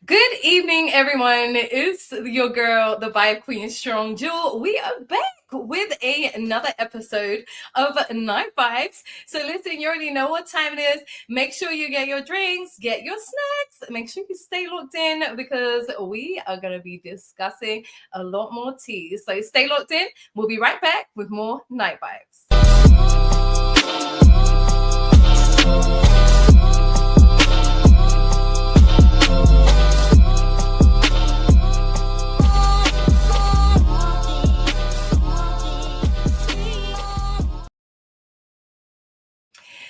Good evening, everyone. It's your girl, the Vibe Queen Strong Jewel. We are back with another episode of Night Vibes. So listen, you already know what time it is. Make sure you get your drinks, get your snacks. Make sure you stay locked in because we are going to be discussing a lot more tea. So stay locked in. We'll be right back with more Night Vibes.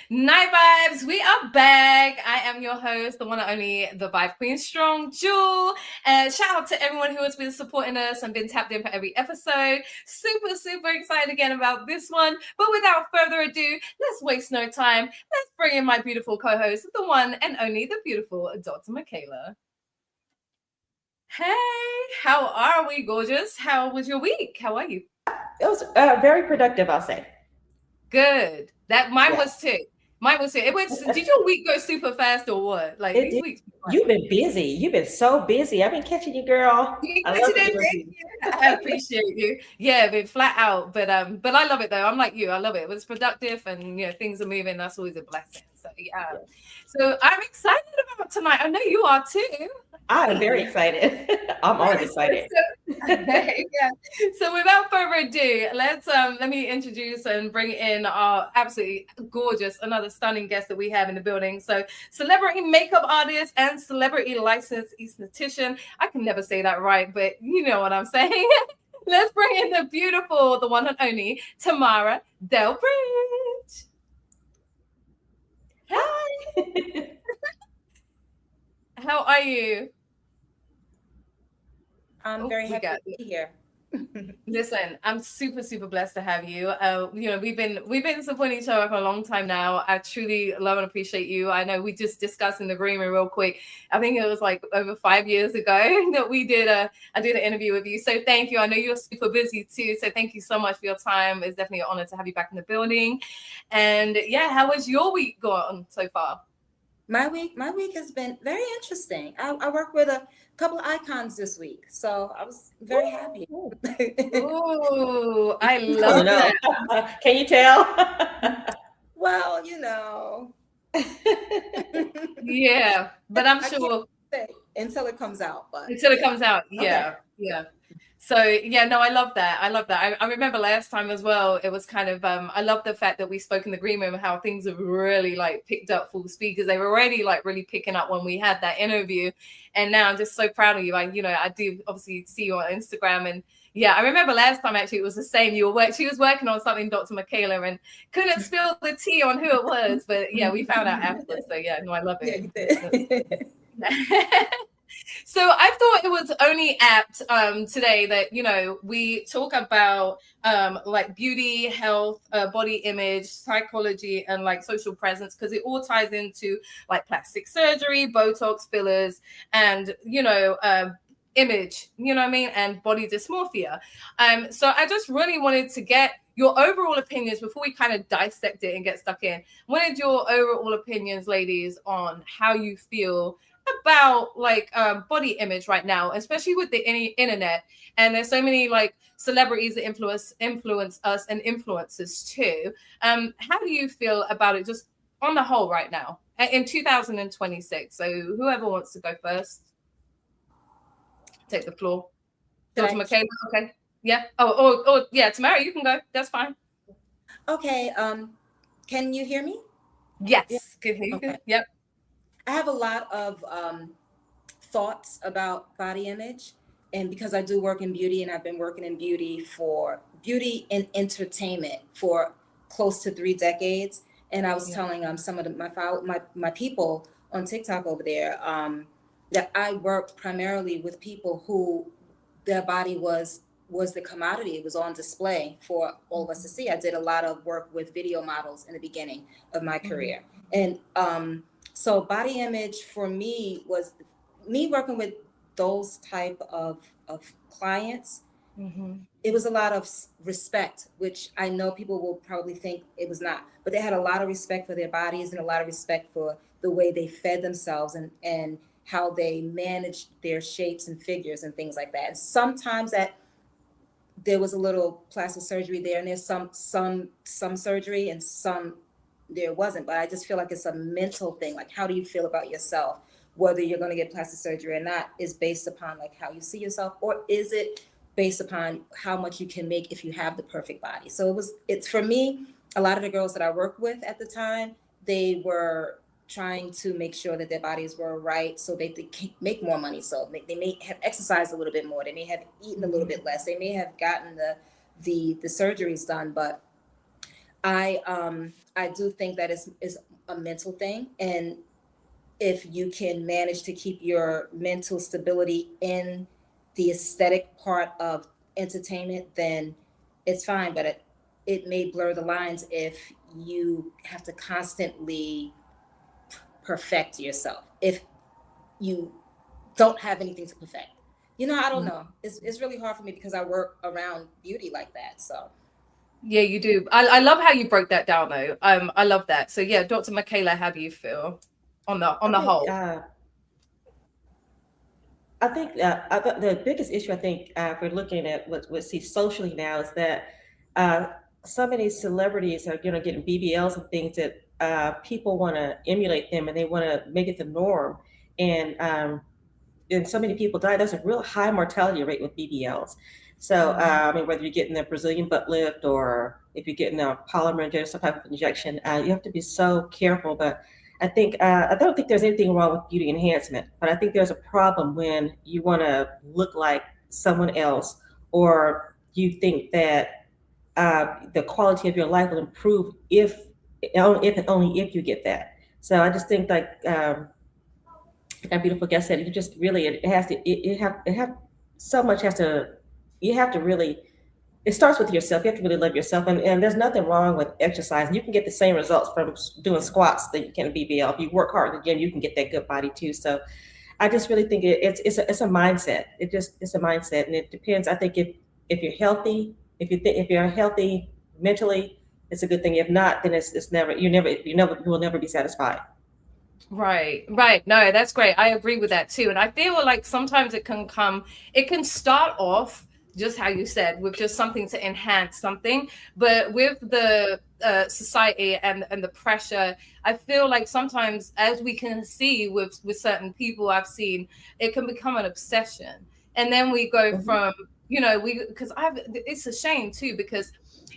Night Vibes, we are back. I am your host, the one and only, the Vibe Queen Strong Jewel. And shout out to everyone who has been supporting us and been tapped in for every episode. Super excited again about this one. But without further ado, let's waste no time. Let's bring in my beautiful co-host, the one and only, the beautiful Dr. Michaela. Hey, how are we, gorgeous? How was your week? How are you? It was very productive, I'll say. Good. Mine was too. Mine was too. Did your week go super fast or what? Like these weeks. You've been busy. You've been so busy. I've been catching you, girl. I appreciate you. Yeah, been flat out, but I love it though. I'm like you. I love it. It's productive, and things are moving. That's always a blessing. So yeah. So I'm excited about tonight. I know you are too. I'm very excited. I'm always excited. Yeah. So without further ado, let me introduce and bring in our absolutely gorgeous, another stunning guest that we have in the building. So celebrity makeup artist and celebrity licensed esthetician. I can never say that right, but you know what I'm saying. Let's bring in the beautiful, the one and only TAMARA DELBRIDGE. Hi. How are you? I'm very happy to be here. Listen, I'm super blessed to have you. We've been supporting each other for a long time now. I truly love and appreciate you. I know we just discussed in the green room real quick. I think it was like over 5 years ago that I did an interview with you. So thank you. I know you're super busy too. So thank you so much for your time. It's definitely an honor to have you back in the building. And yeah, how has your week gone so far? My week has been very interesting. I worked with a couple of icons this week, so I was very happy. Oh, I love that. Can you tell? Well, yeah, but I'm sure until it comes out. But until it comes out, yeah, okay. yeah. So yeah, no, I love that. I remember last time as well. It was kind of I love the fact that we spoke in the green room how things have really like picked up full speed because they were already like really picking up when we had that interview, and now I'm just so proud of you. I do obviously see you on Instagram, and yeah, I remember last time actually it was the same. She was working on something, Dr. Michaela, and couldn't spill the tea on who it was, but yeah, we found out afterwards. So yeah, no, I love it. Yeah, you did. So I thought it was only apt today that, we talk about like beauty, health, body image, psychology, and like social presence, because it all ties into like plastic surgery, Botox, fillers, and, image, and body dysmorphia. So I just really wanted to get your overall opinions before we kind of dissect it and get stuck in. Wanted your overall opinions, ladies, on how you feel about like body image right now, especially with the internet, and there's so many like celebrities that influence us and influencers too. How do you feel about it just on the whole right now in 2026? So whoever wants to go first, take the floor. Dr. Michaela, okay. Yeah. Oh yeah, TAMARA, you can go. That's fine. Okay. Can you hear me? Yes. Yeah. Can you? Okay. Yep. I have a lot of thoughts about body image, and because I do work in beauty, and I've been working in beauty and entertainment for close to 3 decades. And I was telling some of my people on TikTok over there that I worked primarily with people who their body was the commodity. It was on display for all of us to see. I did a lot of work with video models in the beginning of my career, and so body image for me was me working with those type of clients. It was a lot of respect, which I know people will probably think it was not, but they had a lot of respect for their bodies and a lot of respect for the way they fed themselves and how they manage their shapes and figures and things like that. And sometimes that there was a little plastic surgery there, and there's some surgery, and some there wasn't. But I just feel like it's a mental thing. Like, how do you feel about yourself? Whether you're going to get plastic surgery or not is based upon like how you see yourself, or is it based upon how much you can make if you have the perfect body? So it's for me, a lot of the girls that I worked with at the time, they were trying to make sure that their bodies were right so they can make more money. So they may have exercised a little bit more. They may have eaten a little bit less. They may have gotten the surgeries done. But I do think that is a mental thing. And if you can manage to keep your mental stability in the aesthetic part of entertainment, then it's fine. But it may blur the lines if you have to constantly perfect yourself, if you don't have anything to perfect. I don't know. It's really hard for me because I work around beauty like that. So yeah, you do. I love how you broke that down though. I love that. So yeah, Dr. Michaela, how do you feel on the whole? I think the biggest issue, I think, if we're looking at what we see socially now, is that so many celebrities are, getting BBLs and things that people want to emulate them, and they want to make it the norm. And so many people die. There's a real high mortality rate with BBLs. So, I mean, whether you're getting a Brazilian butt lift or if you're getting a polymer injection, some type of injection, you have to be so careful. But I think I don't think there's anything wrong with beauty enhancement, but I think there's a problem when you want to look like someone else, or you think that the quality of your life will improve if and only if you get that. So I just think like our beautiful guest said, you just really it has to it have so much has to you have to really. It starts with yourself. You have to really love yourself, and there's nothing wring with exercise. You can get the same results from doing squats that you can BBL. If you work hard in the gym, you can get that good body too. So, I just really think it's a mindset. It's a mindset, and it depends. I think if you're healthy, if you're healthy mentally, it's a good thing. If not, then it's never you will never be satisfied. Right. No, that's great. I agree with that too. And I feel like sometimes it can start off just how you said, with just something to enhance something. But with the society and the pressure, I feel like sometimes, as we can see with certain people I've seen, it can become an obsession. And then we go from, it's a shame too, because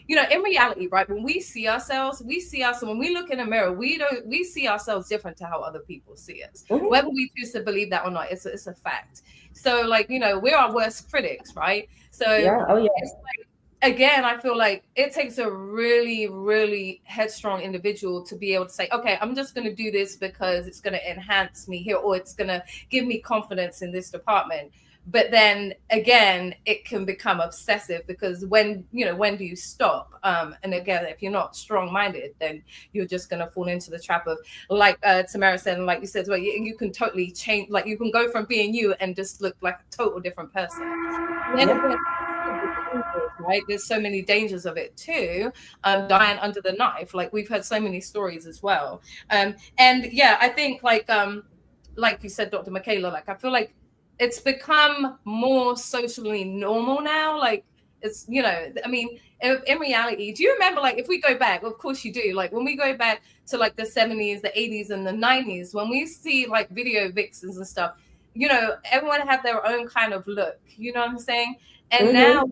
in reality, right, when we see ourselves, when we look in a mirror, we see ourselves different to how other people see us. Whether we choose to believe that or not, it's a fact. So like, we're our worst critics, right? So yeah. Oh, yeah. It's like, again, I feel like it takes a really, really headstrong individual to be able to say, okay, I'm just going to do this because it's going to enhance me here, or it's going to give me confidence in this department. But then again, it can become obsessive, because when do you stop? And again, if you're not strong-minded, then you're just going to fall into the trap of, like Tamara said, and like you said, well, you can totally change. Like, you can go from being you and just look like a total different person. Right? There's so many dangers of it too. Dying under the knife. Like, we've heard so many stories as well. And yeah, I think like you said, Dr. Michaela, like, I feel like it's become more socially normal now. Like, it's, I mean, in reality, do you remember, like, if we go back, of course you do, like when we go back to like the 70s, the 80s and the 90s, when we see like video vixens and stuff, everyone had their own kind of look, you know what I'm saying? And now,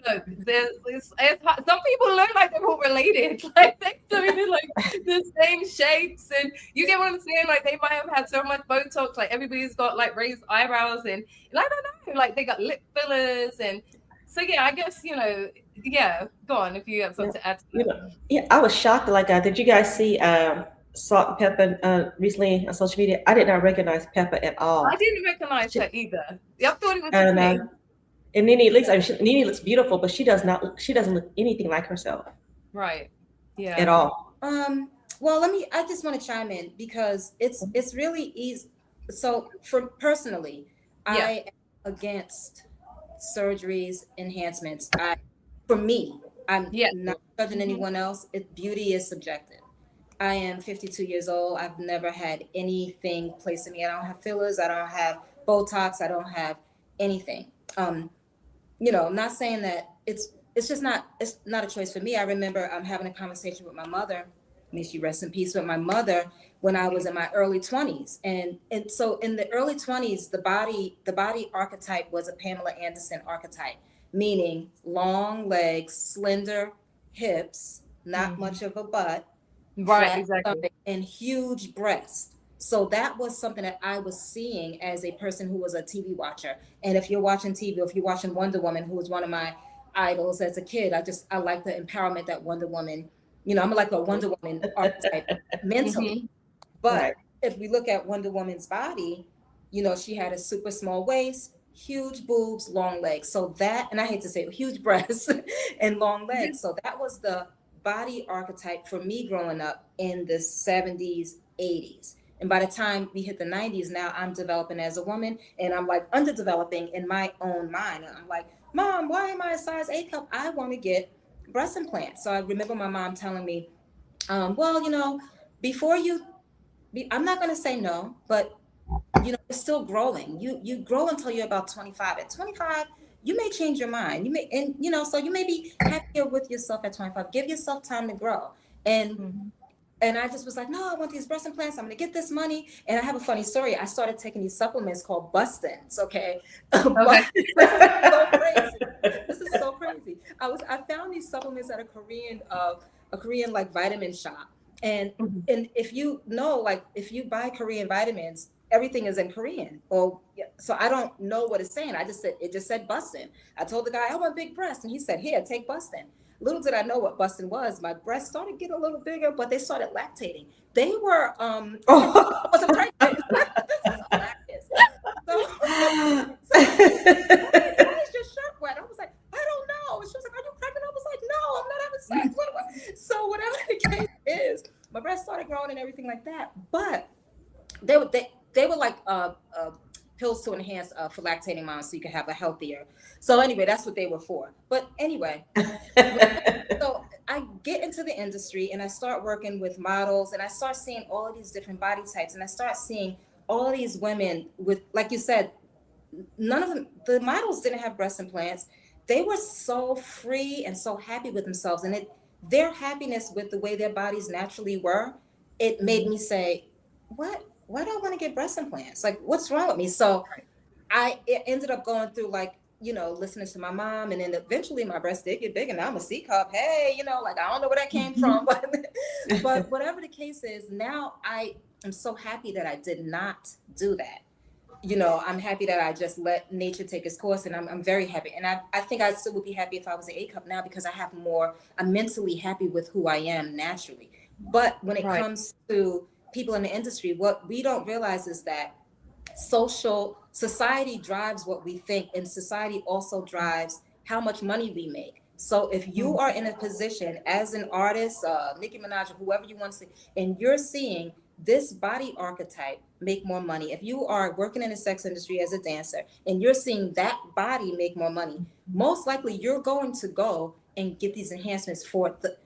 look, some people look like they're all related. Like, they're like the same shapes, and you get what I'm saying? Like, they might have had so much Botox, like everybody's got like raised eyebrows, and I don't know, like they got lip fillers, and so yeah, I guess yeah. Go on if you have something to add to that. Yeah, I was shocked. Like, did you guys see Salt and Pepper recently on social media? I did not recognize Pepper at all. I didn't recognize her either. I thought it was and Nene looks beautiful, but she doesn't look anything like herself. Right. Yeah. At all. Well, I just want to chime in, because it's really easy. So personally, I am against surgeries, enhancements. For me, I'm not judging anyone else. Beauty is subjective. I am 52 years old. I've never had anything placed in me. I don't have fillers. I don't have Botox. I don't have anything. I'm not saying that it's not a choice for me. I remember having a conversation with my mother, may she rest in peace, with my mother when I was in my early 20s. And so in the early 20s, the body archetype was a Pamela Anderson archetype, meaning long legs, slender hips, not much of a butt, Right, exactly. and huge breasts. So that was something that I was seeing as a person who was a TV watcher. And if you're watching TV, or if you're watching Wonder Woman, who was one of my idols as a kid, I like the empowerment that Wonder Woman, I'm like a Wonder Woman archetype mentally. But if we look at Wonder Woman's body, she had a super small waist, huge boobs, long legs. So that, and I hate to say it, huge breasts and long legs. So that was the body archetype for me growing up in the 70s, 80s. And by the time we hit the 90s, now I'm developing as a woman, and I'm like underdeveloping in my own mind. And I'm like, Mom, why am I a size 8 cup? I want to get breast implants. So I remember my mom telling me, before I'm not going to say no, but it's still growing. You grow until you're about 25. At 25, you may change your mind. So you may be happier with yourself at 25. Give yourself time to grow. And I just was like, no, I want these breast implants. I'm going to get this money. And I have a funny story. I started taking these supplements called Bustins. Okay. This is so crazy. This is so crazy. I found these supplements at a Korean like vitamin shop. And if you know, like if you buy Korean vitamins, everything is in Korean. So I don't know what it's saying. It just said Bustin. I told the guy, I want big breasts. And he said, here, take Bustin. Little did I know what Bustin was. My breasts started getting a little bigger, but they started lactating. They were, I wasn't pregnant. This is hilarious. So why is your shirt wet? I was like, I don't know. She was like, are you pregnant? I was like, no, I'm not having sex. So whatever the case is, my breasts started growing and everything like that. But they were like pills to enhance for lactating moms so you can have a healthier. So anyway, that's what they were for. But anyway, so I get into the industry and I start working with models and I start seeing all of these different body types and I start seeing all of these women with, like you said, none of them, the models didn't have breast implants. They were so free and so happy with themselves, and their happiness with the way their bodies naturally were, it made me say, what? Why do I want to get breast implants? Like, what's wrong with me? So I ended up going through listening to my mom, and then eventually my breasts did get big and now I'm a C cup. Hey, I don't know where that came from, but whatever the case is, now I am so happy that I did not do that. I'm happy that I just let nature take its course, and I'm very happy. And I think I still would be happy if I was an A cup now because I'm mentally happy with who I am naturally. But when it comes to people in the industry, what we don't realize is that society drives what we think, and society also drives how much money we make. So if you are in a position as an artist, Nicki Minaj, or whoever you want to see, and you're seeing this body archetype make more money, if you are working in the sex industry as a dancer and you're seeing that body make more money, most likely you're going to go and get these enhancements for the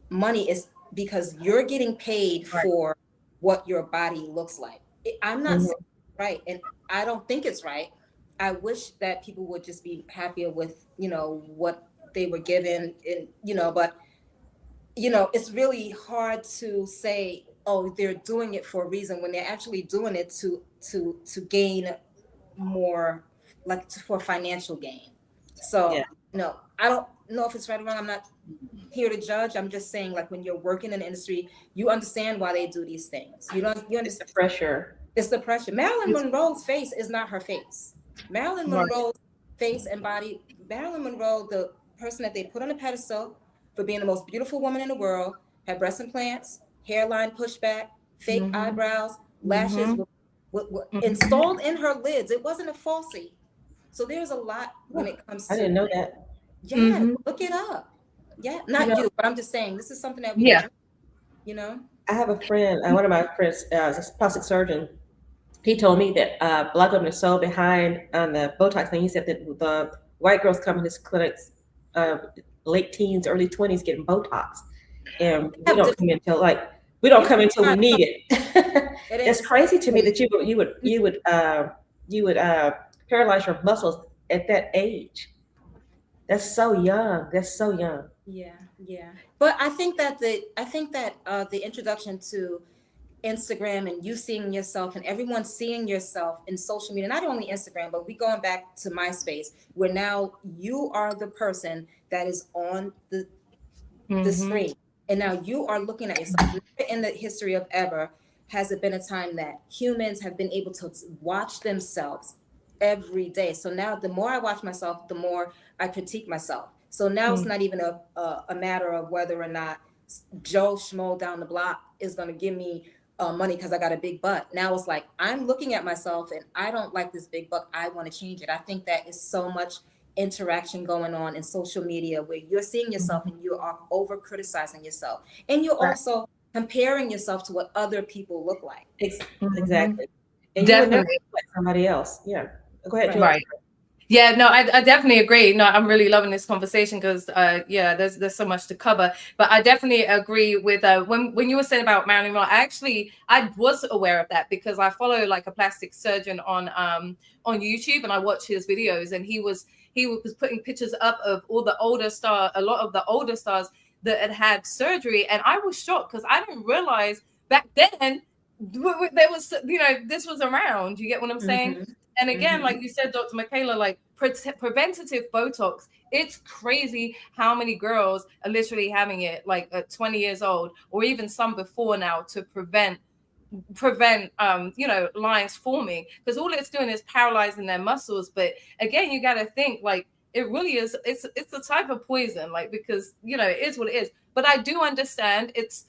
money, is because you're getting paid for what your body looks like. I'm not saying it's right, and I don't think it's right. I wish that people would just be happier with, what they were given, and, but, it's really hard to say, oh, they're doing it for a reason when they're actually doing it to gain more, for financial gain. So, I don't know if it's right or wrong. I'm not here to judge. I'm just saying, when you're working in the industry, you understand why they do these things. You understand the pressure. It's the pressure. Marilyn Monroe's face is not her face. Marilyn Monroe's face and body, Marilyn Monroe, the person that they put on a pedestal for being the most beautiful woman in the world, had breast implants, hairline pushback, fake eyebrows, lashes installed in her lids. It wasn't a falsie. So there's a lot when it comes to. I didn't know that. Yeah, look it up. Yeah, not you, but I'm just saying this is something that we do, I have a friend, one of my friends, is a plastic surgeon. He told me that a lot of them are so behind on the Botox thing. He said that the white girls come in his clinics, late teens, early 20s, getting Botox, and we don't come in until We don't come until we need it. It It's is. crazy to me that you would paralyze your muscles at that age. That's so young. That's so young. Yeah, yeah. But I think that the introduction to Instagram and you seeing yourself and everyone seeing yourself in social media, not only Instagram, but we going back to MySpace, where now you are the person that is on the screen. And now you are looking at yourself. Never in the history of ever has it been a time that humans have been able to watch themselves every day. So now the more I watch myself, the more I critique myself. So now it's not even a matter of whether or not Joe Schmo down the block is going to give me money because I got a big butt. Now it's like, I'm looking at myself and I don't like this big butt. I want to change it. I think that is so much interaction going on in social media where you're seeing yourself and you are over criticizing yourself. And you're Right. also comparing yourself to what other people look like. Exactly. And you would never Definitely. look like somebody else. Yeah. Go ahead, Joy. Right. Yeah, no, I definitely agree. No, I'm really loving this conversation because yeah, there's so much to cover. But I definitely agree with when you were saying about Marilyn Monroe, I was aware of that because I follow like a plastic surgeon on YouTube and I watch his videos, and he was putting pictures up of a lot of the older stars that had surgery, and I was shocked because I didn't realize back then there was, this was around. You get what I'm saying? And again, like you said, Dr. Michaela, like preventative Botox, it's crazy how many girls are literally having it like at 20 years old, or even some before now, to prevent lines forming, because all it's doing is paralyzing their muscles. But again, you got to think like it really is, it's a type of poison, like, because it is what it is. But I do understand it's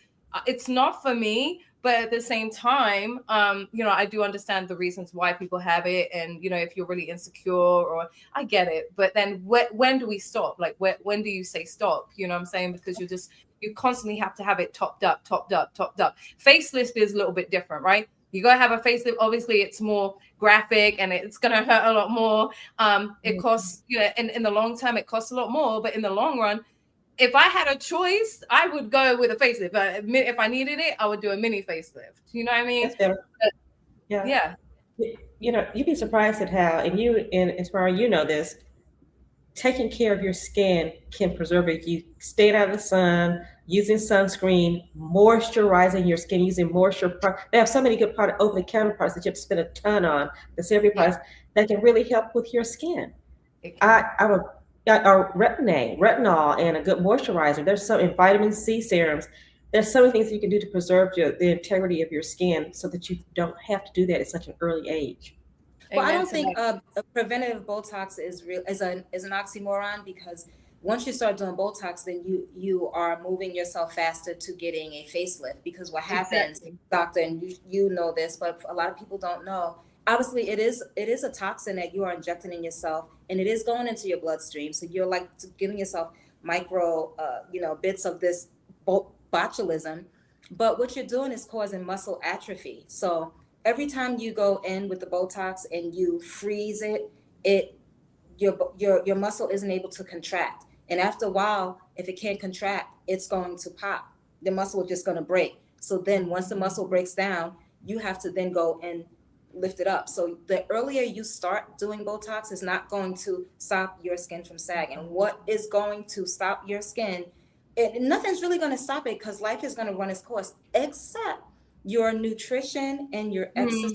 not for me. But at the same time, I do understand the reasons why people have it. And, if you're really insecure, or I get it. But then when do we stop? Like, when do you say stop? You know what I'm saying? Because you constantly have to have it topped up. Facelift is a little bit different, right? You gotta have a facelift. Obviously, it's more graphic and it's gonna hurt a lot more. It costs, in the long term, it costs a lot more. But in the long run, if I had a choice, I would go with a facelift. If I needed it, I would do a mini facelift. You know what I mean? That's better. But, Yeah. yeah. You'd be surprised at how, and Inspire, this, taking care of your skin can preserve it. You staying out of the sun, using sunscreen, moisturizing your skin, using moisture. They have so many good over-the-counter products that you have to spend a ton on. The celebrity products that can really help with your skin. Retinol and a good moisturizer. There's in vitamin C serums. There's so many things that you can do to preserve the integrity of your skin so that you don't have to do that at such an early age. Well, I don't think preventative Botox is an oxymoron, because once you start doing Botox, then you are moving yourself faster to getting a facelift. Because what happens, doctor, and you know this, but a lot of people don't know. Obviously, it is a toxin that you are injecting in yourself, and it is going into your bloodstream. So you're like giving yourself micro, bits of this botulism. But what you're doing is causing muscle atrophy. So every time you go in with the Botox and you freeze your muscle isn't able to contract. And after a while, if it can't contract, it's going to pop. The muscle is just going to break. So then once the muscle breaks down, you have to then go and lift it up. So the earlier you start doing Botox is not going to stop your skin from sagging. What is going to stop your skin? Nothing's really going to stop it, because life is going to run its course, except your nutrition and your exercise.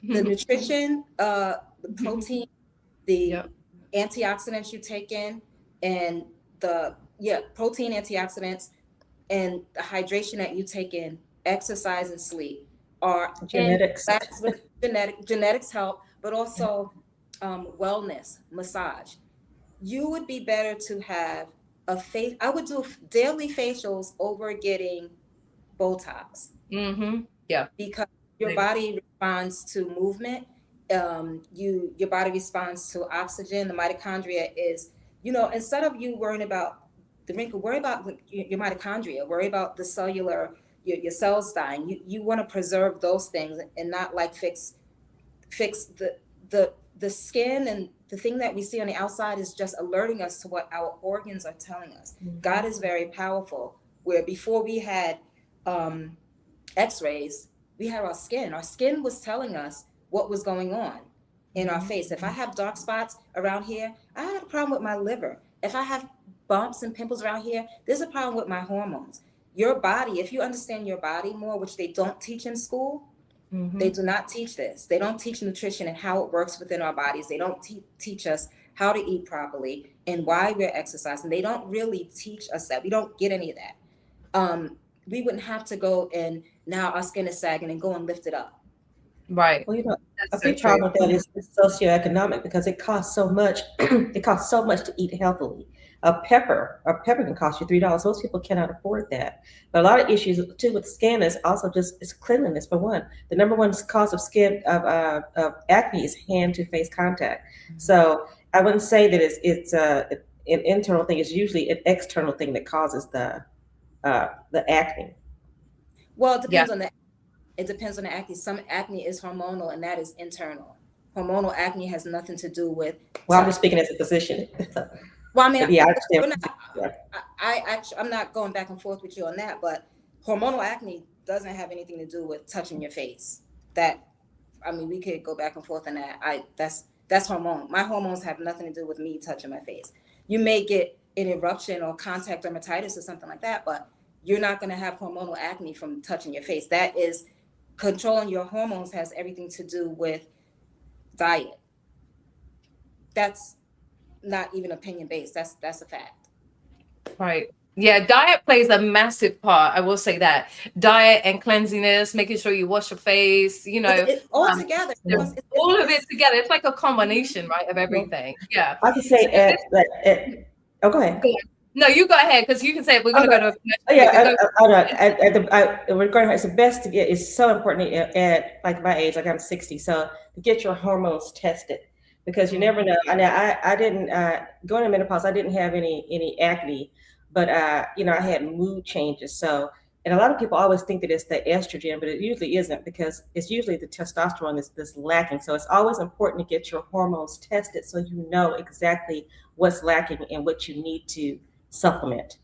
The nutrition, the protein, the antioxidants you take in, and protein, antioxidants, and the hydration that you take in, exercise and sleep are genetics. Genetics help, but also wellness, massage. You would be better to have I would do daily facials over getting Botox. Yeah, because your body responds to movement. Your body responds to oxygen. The mitochondria is, instead of you worrying about the wrinkle, worry about your mitochondria, worry about the cellular, your cells dying. You want to preserve those things and not like fix the skin. And the thing that we see on the outside is just alerting us to what our organs are telling us. God is very powerful. Where before we had x-rays, we had our skin. Our skin was telling us what was going on in our face. If I have dark spots around here, I have a problem with my liver. If I have bumps and pimples around here, there's a problem with my hormones. Your body, if you understand your body more, which they don't teach in school, they do not teach this. They don't teach nutrition and how it works within our bodies. They don't teach us how to eat properly and why we're exercising. They don't really teach us that. We don't get any of that. We wouldn't have to go and now our skin is sagging and go and lift it up. Right. Well, That's a big problem with that is socioeconomic, because it costs so much. It costs so much to eat healthily. A pepper can cost you $3. Most people cannot afford that. But a lot of issues too with skin is also just is cleanliness. For one, the number one cause of skin of acne is hand to face contact. So I wouldn't say that it's an internal thing. It's usually an external thing that causes the acne. Well, it depends on the. It depends on the acne. Some acne is hormonal, and that is internal. Hormonal acne has nothing to do with. Well, I'm just speaking as a physician. Well, I mean, yeah, I'm not going back and forth with you on that, but hormonal acne doesn't have anything to do with touching your face. We could go back and forth on that. That's hormone. My hormones have nothing to do with me touching my face. You may get an eruption or contact dermatitis or something like that, but you're not going to have hormonal acne from touching your face. That is controlling your hormones, has everything to do with diet. That's not even opinion based. That's a fact. Right. Yeah, diet plays a massive part. I will say that. Diet and cleanliness, making sure you wash your face, It's all together. All of it together. It's like a combination, right, of everything. Yeah. I can say go ahead. No, you go ahead, because you can say it. We're going to go to. Regarding it's the best to get. It's so important at like my age, like I'm 60, so to get your hormones tested, because you never know. I didn't going to menopause. I didn't have any acne, but I had mood changes. So, and a lot of people always think that it's the estrogen, but it usually isn't, because it's usually the testosterone that's lacking. So it's always important to get your hormones tested so you know exactly what's lacking and what you need to supplement.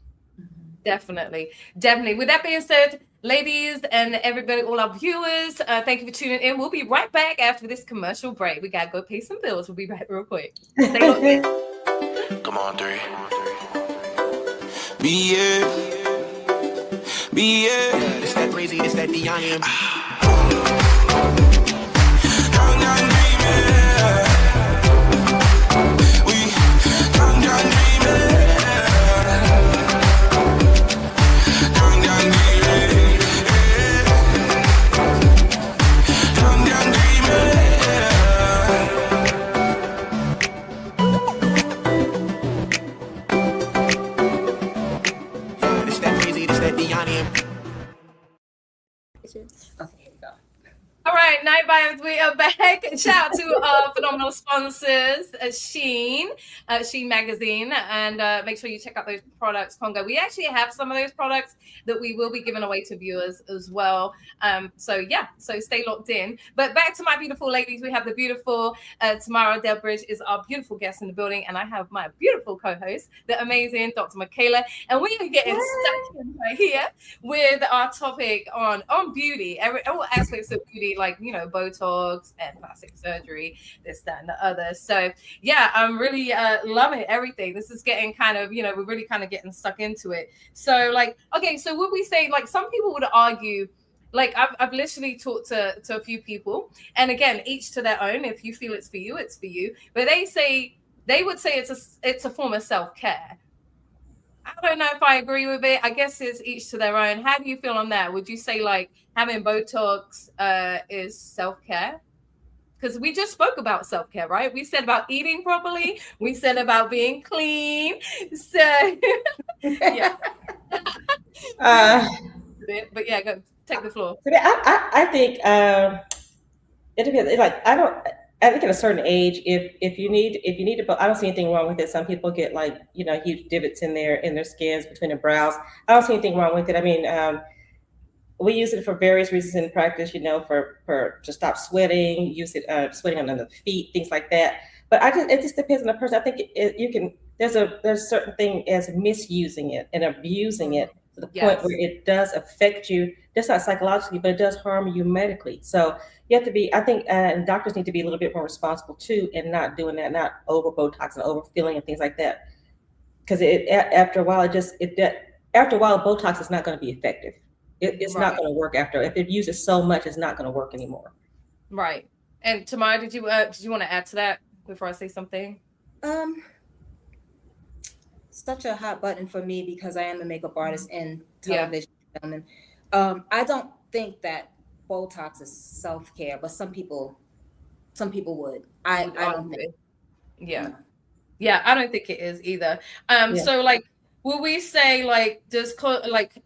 Definitely. With that being said, ladies and everybody, all our viewers, thank you for tuning in. We'll be right back after this commercial break. We gotta go pay some bills. We'll be back real quick. Stay locked. Come on, 3. Be it. It's that crazy, it's that Diane. Okay, here we go. All right, Night Vibes, we are back. Shout out to our phenomenal sponsors, Sheen Magazine, and make sure you check out those products, Congo. We actually have some of those products that we will be giving away to viewers as well. So stay locked in. But back to my beautiful ladies, we have the beautiful TAMARA DELBRIDGE is our beautiful guest in the building, and I have my beautiful co-host, the amazing Dr. Michaela, and we are getting stuck in right here with our topic on beauty, all aspects of beauty, like Botox and plastic surgery, this, that, and the other. So yeah, I'm really loving everything. This is getting kind of, we're really kind of getting stuck into it. So so would we say, some people would argue, I've literally talked to a few people, and again, each to their own. If you feel it's for you, it's for you. But they would say it's a form of self-care. I don't know if I agree with it. I guess it's each to their own. How do you feel on that? Would you say having Botox is self-care? Because we just spoke about self-care, right? We said about eating properly. We said about being clean. So yeah. But yeah, go take the floor. I think it depends. I think at a certain age, if you need to, I don't see anything wrong with it. Some people get huge divots in their skins between the brows. I don't see anything wrong with it. I mean, we use it for various reasons in practice, for to stop sweating, use it sweating under the feet, things like that. But it just depends on the person. I think there's a certain thing as misusing it and abusing it to the point Yes. where it does affect you, just not psychologically, but it does harm you medically. So you have to be, I think, and doctors need to be a little bit more responsible too, and not doing that, not over Botox and overfilling and things like that. Because after a while, after a while, Botox is not going to be effective. It's not Right. going to work after. If it uses so much, it's not going to work anymore. Right. And Tamara, did you want to add to that before I say something? Such a hot button for me because I am a makeup artist and Yeah. television film. I don't think that Botox is self-care, but some people would. I don't think. Yeah. No. Yeah, I don't think it is either. Yeah. So like, will we say like,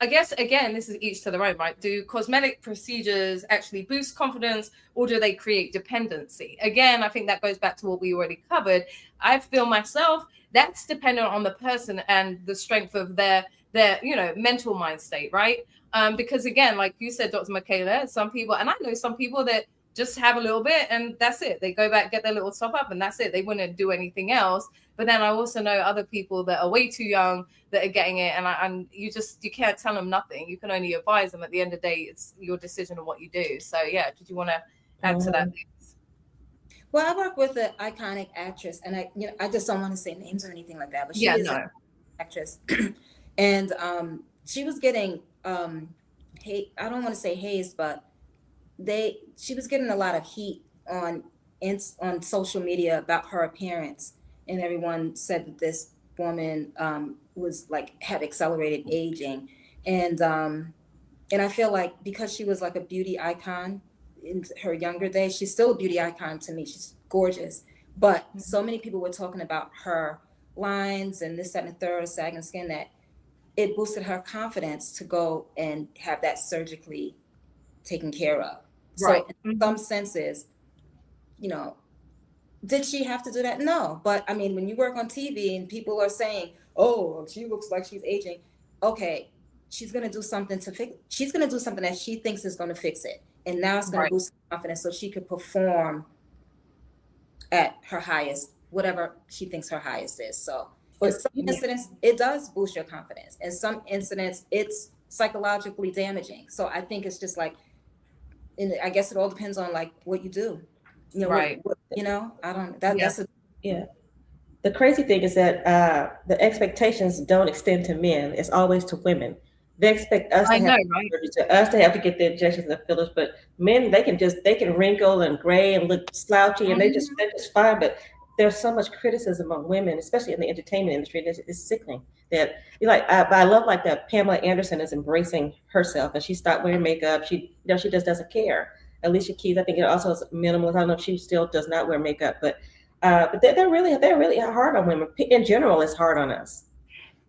I guess again, this is each to their own, right? Do cosmetic procedures actually boost confidence, or do they create dependency? Again, I think that goes back to what we already covered. I feel myself that's dependent on the person and the strength of their mental mind state, right? Because again, like you said, Dr. Michaela, some people, and I know some people that just have a little bit and that's it. They go back, get their little top up, and that's it. They wouldn't do anything else. But then I also know other people that are way too young that are getting it, and you can't tell them nothing. You can only advise them. At the end of the day, it's your decision on what you do. So yeah, did you want to add to that? Well, I work with an iconic actress, and I just don't want to say names or anything like that, but she is an actress, and she was getting hate. I don't want to say hazed, but she was getting a lot of heat on social media about her appearance, and everyone said that this woman was like had accelerated aging, and I feel like because she was like a beauty icon in her younger days, she's still a beauty icon to me. She's gorgeous, but so many people were talking about her lines and this, that, and the third, sagging skin, that it boosted her confidence to go and have that surgically taken care of. Right. So in some senses, did she have to do that? No. But I mean, when you work on TV and people are saying, oh, she looks like she's aging. Okay, she's going to do something she's going to do something that she thinks is going to fix it. And now it's going to boost her confidence so she could perform at her highest, whatever she thinks her highest is. So in some incidents, it does boost your confidence. In some incidents, it's psychologically damaging. So I think it's just like, and I guess it all depends on like what you do. Right. That's The crazy thing is that the expectations don't extend to men. It's always to women. They expect us to have to get the injections and the fillers, but men, they can wrinkle and gray and look slouchy, and they're just fine. But there's so much criticism on women, especially in the entertainment industry. It's sickening that I love like that Pamela Anderson is embracing herself and she stopped wearing makeup. She just doesn't care. Alicia Keys, I think, it also is minimalist. I don't know if she still does not wear makeup, but they're really hard on women. In general, it's hard on us.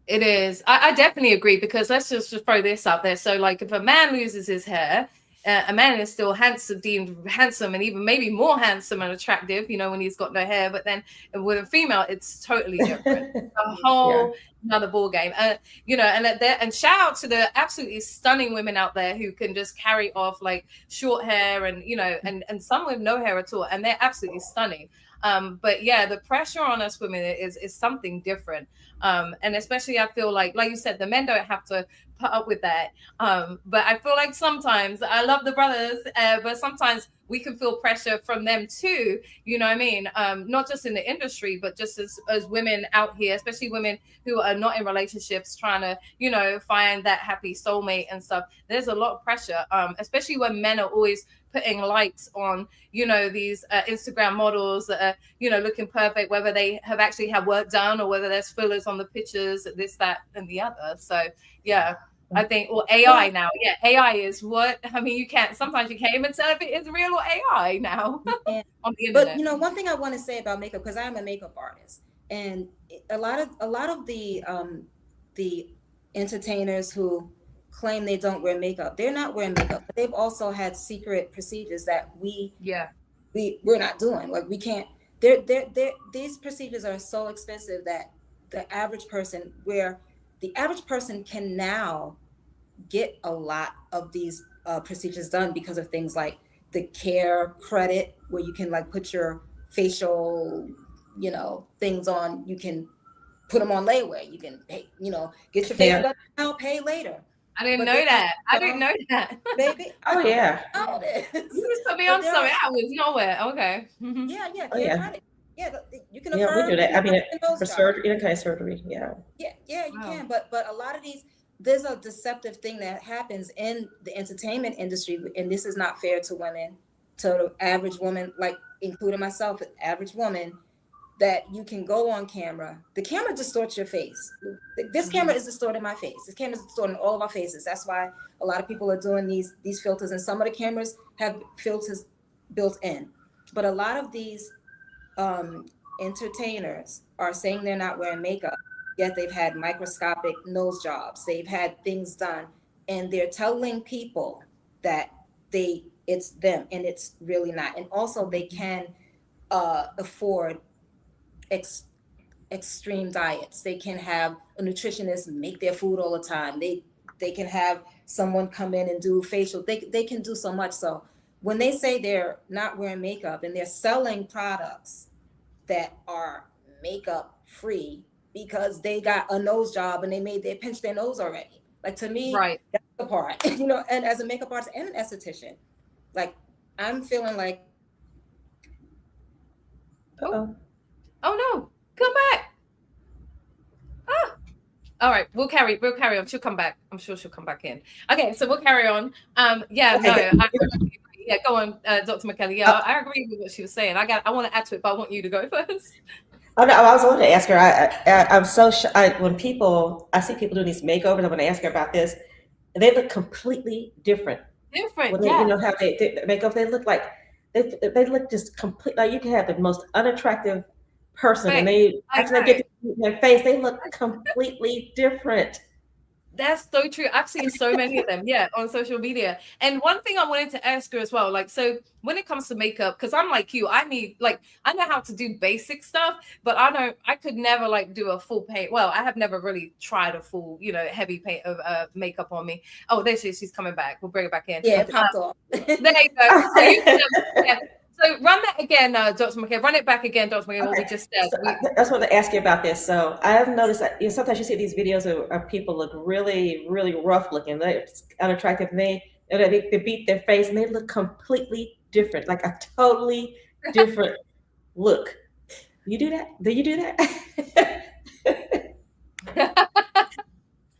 It is. I definitely agree, because let's just throw this out there. So like if a man loses his hair, a man is still deemed handsome and even maybe more handsome and attractive, when he's got no hair. But then with a female, it's totally different. A whole another ball game. And shout out to the absolutely stunning women out there who can just carry off like short hair and and some with no hair at all, and they're absolutely stunning. But yeah, the pressure on us women is something different. And especially I feel like you said, the men don't have to put up with that. But I feel like sometimes, I love the brothers, but sometimes we can feel pressure from them too. You know what I mean? Not just in the industry, but just as women out here, especially women who are not in relationships, trying to, find that happy soulmate and stuff. There's a lot of pressure, especially when men are always putting lights on, these Instagram models that are, looking perfect, whether they have actually had work done or whether there's fillers on the pictures, this, that, and the other. So yeah, I think, or AI now. Yeah, AI is what, sometimes you can't even tell if it is real or AI now on the internet. But one thing I want to say about makeup, because I'm a makeup artist, and a lot of the entertainers who claim they don't wear makeup, they're not wearing makeup, but they've also had secret procedures that we're not doing. Like we can't. These procedures are so expensive that the average person can now get a lot of these procedures done because of things like the care credit, where you can like put your facial, things on. You can put them on layaway. You can pay, get your face done now, pay later. I didn't know that. I didn't know that. Baby. Oh yeah. Oh, You just put me on something I was nowhere. Okay. Yeah. Oh, yeah. Credit. Yeah, you can Yeah, affirm. we do that. I mean, for surgery, any kind of surgery. Yeah. Yeah, you can. But a lot of these, there's a deceptive thing that happens in the entertainment industry, and this is not fair to women, to the average woman, like including myself, an average woman, that you can go on camera. The camera distorts your face. This camera is distorting my face. This camera is distorting all of our faces. That's why a lot of people are doing these filters, and some of the cameras have filters built in. But a lot of these entertainers are saying they're not wearing makeup, yet they've had microscopic nose jobs. They've had things done, and they're telling people that it's them, and it's really not. And also they can afford extreme diets. They can have a nutritionist make their food all the time. They can have someone come in and do facial. They can do so much. So when they say they're not wearing makeup and they're selling products that are makeup free because they got a nose job and they pinched their nose already. Like, to me, right, that's the part, and as a makeup artist and an esthetician, like, I'm feeling like, Oh no, come back. All right, we'll carry on. She'll come back. I'm sure she'll come back in. Okay, so we'll carry on. Go on, Dr. McKelly. Yeah, I agree with what she was saying. I want to add to it, but I want you to go first. Oh no, I was going to ask her. I'm so when I see people doing these makeovers, I want to ask her about this. They look completely different. When they, how they make up, they look like they look just complete. Like, you can have the most unattractive person, and after they get to their face, they look completely different. That's so true. I've seen so many of them, on social media. And one thing I wanted to ask her as well, like, so when it comes to makeup, because I'm like you, I know how to do basic stuff, but I could never do a full paint. Well, I have never really tried a full, heavy paint of makeup on me. Oh, there she's coming back. We'll bring her back in. Yeah, it popped off. There you go. So run that again, Dr. McKay. Run it back again, Dr. McKay, what we just said. So I just want to ask you about this. So I have noticed that sometimes you see these videos of people look really, really rough looking, they're unattractive, and they beat their face and they look completely different, like a totally different look. You do that? Do you do that?